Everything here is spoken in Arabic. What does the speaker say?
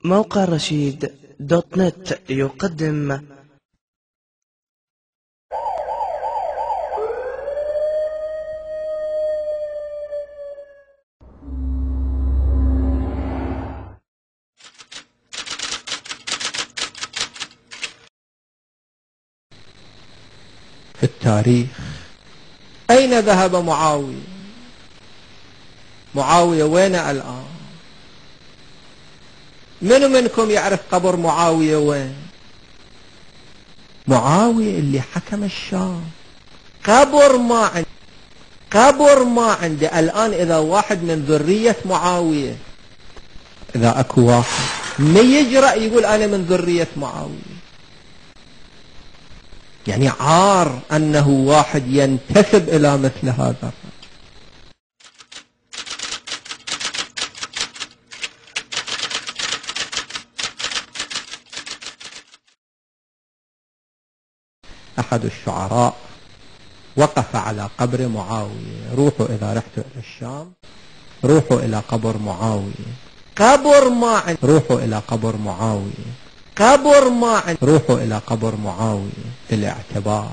موقع رشيد دوت نت يقدم في التاريخ. أين ذهب معاوية؟ معاوية وين الآن؟ منكم يعرف قبر معاوية وين؟ معاوية اللي حكم الشام قبر ما عنده الآن. إذا واحد من ذرية معاوية، إذا أكو واحد ما يجرأ يقول أنا من ذرية معاوية، يعني عار أنه واحد ينتسب إلى مثل هذا الرجل. أحد الشعراء وقف على قبر معاوية. روحوا إذا رحتوا إلى الشام، روحوا إلى قبر معاوية. روحوا إلى قبر معاوية. روحوا إلى قبر معاوية الاعتبار.